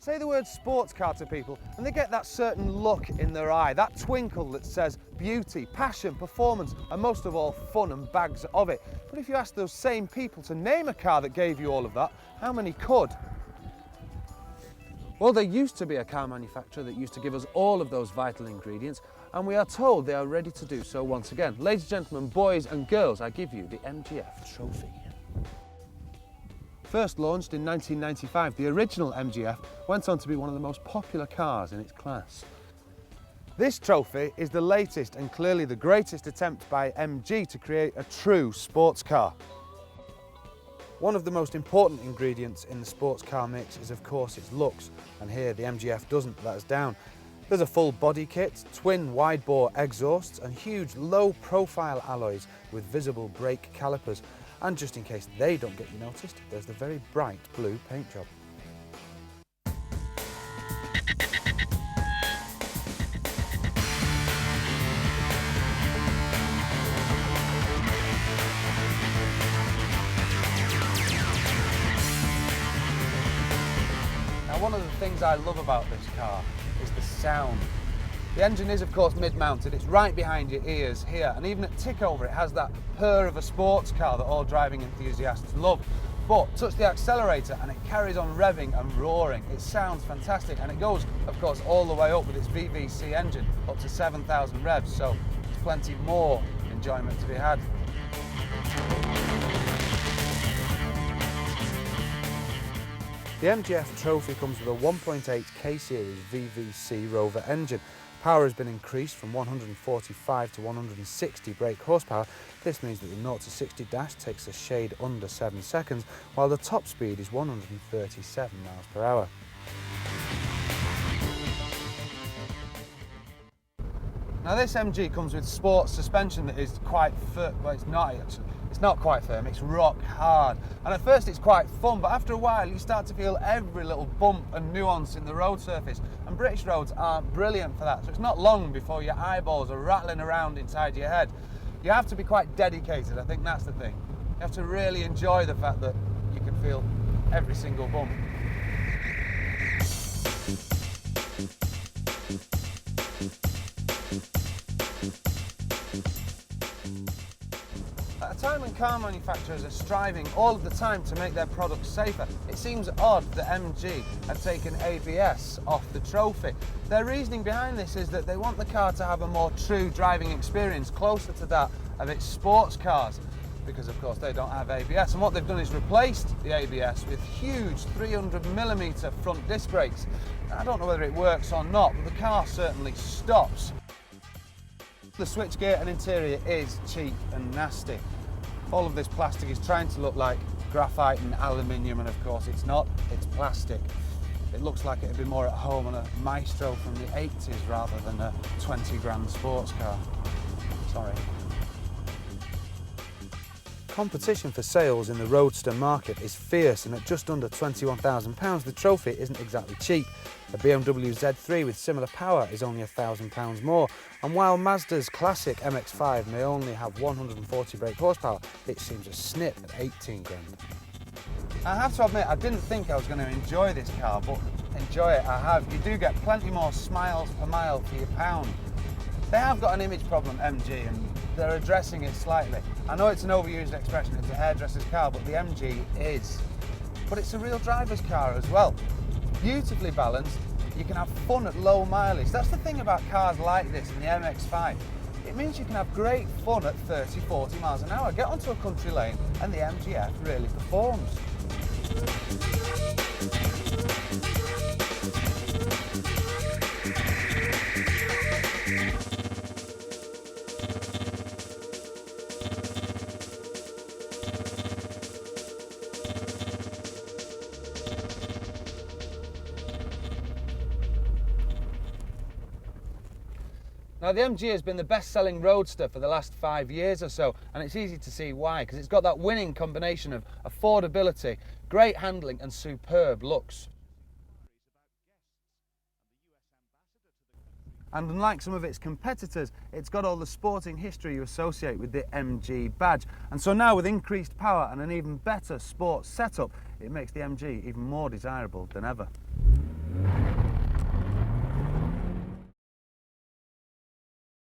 Say the word sports car to people and they get that certain look in their eye, that twinkle that says beauty, passion, performance, and most of all, fun and bags of it. But if you ask those same people to name a car that gave you all of that, how many could? Well, there used to be a car manufacturer that used to give us all of those vital ingredients, and we are told they are ready to do so once again. Ladies and gentlemen, boys and girls, I give you the MGF trophy. First launched in 1995, the original MGF went on to be one of the most popular cars in its class. This trophy is the latest and clearly the greatest attempt by MG to create a true sports car. One of the most important ingredients in the sports car mix is of course its looks, and here the MGF doesn't let us down. There's a full body kit, twin wide-bore exhausts and huge low-profile alloys with visible brake calipers. And just in case they don't get you noticed, there's the very bright blue paint job. Now, one of the things I love about this car is the sound. The engine is of course mid-mounted, it's right behind your ears here, and even at tick over it has that purr of a sports car that all driving enthusiasts love. But touch the accelerator and it carries on revving and roaring. It sounds fantastic, and it goes of course all the way up with its VVC engine up to 7,000 revs, so there's plenty more enjoyment to be had. The MGF trophy comes with a 1.8 K-Series VVC Rover engine. Power has been increased from 145 to 160 brake horsepower. This means that the 0 to 60 dash takes a shade under 7 seconds, while the top speed is 137 miles per hour. Now this MG comes with sports suspension that is quite firm, well it's not actually. It's not quite firm, it's rock hard. And at first it's quite fun, but after a while you start to feel every little bump and nuance in the road surface. And British roads aren't brilliant for that, so it's not long before your eyeballs are rattling around inside your head. You have to be quite dedicated, I think that's the thing. You have to really enjoy the fact that you can feel every single bump. At a time when car manufacturers are striving all of the time to make their products safer, it seems odd that MG had taken ABS off the trophy. Their reasoning behind this is that they want the car to have a more true driving experience, closer to that of its sports cars, because of course they don't have ABS. And what they've done is replaced the ABS with huge 300mm front disc brakes. I don't know whether it works or not, but the car certainly stops. The switchgear and interior is cheap and nasty. All of this plastic is trying to look like graphite and aluminium, and of course it's not, it's plastic. It looks like it'd be more at home on a Maestro from the 80s rather than a 20 grand sports car. Sorry. Competition for sales in the roadster market is fierce, and at just under £21,000 the trophy isn't exactly cheap. A BMW Z3 with similar power is only £1,000 more, and while Mazda's classic MX-5 may only have 140 brake horsepower, it seems a snip at 18 grand. I have to admit, I didn't think I was going to enjoy this car, but enjoy it I have. You do get plenty more smiles per mile for your pound. They have got an image problem, MG, and they're addressing it slightly. I know it's an overused expression, it's a hairdresser's car, but the MG is. But it's a real driver's car as well. Beautifully balanced, you can have fun at low mileage. That's the thing about cars like this and the MX-5. It means you can have great fun at 30, 40 miles an hour. Get onto a country lane and the MGF really performs. Now the MG has been the best-selling roadster for the last 5 years or so, and it's easy to see why, because it's got that winning combination of affordability, great handling and superb looks. And unlike some of its competitors, it's got all the sporting history you associate with the MG badge. And so now with increased power and an even better sports setup, it makes the MG even more desirable than ever.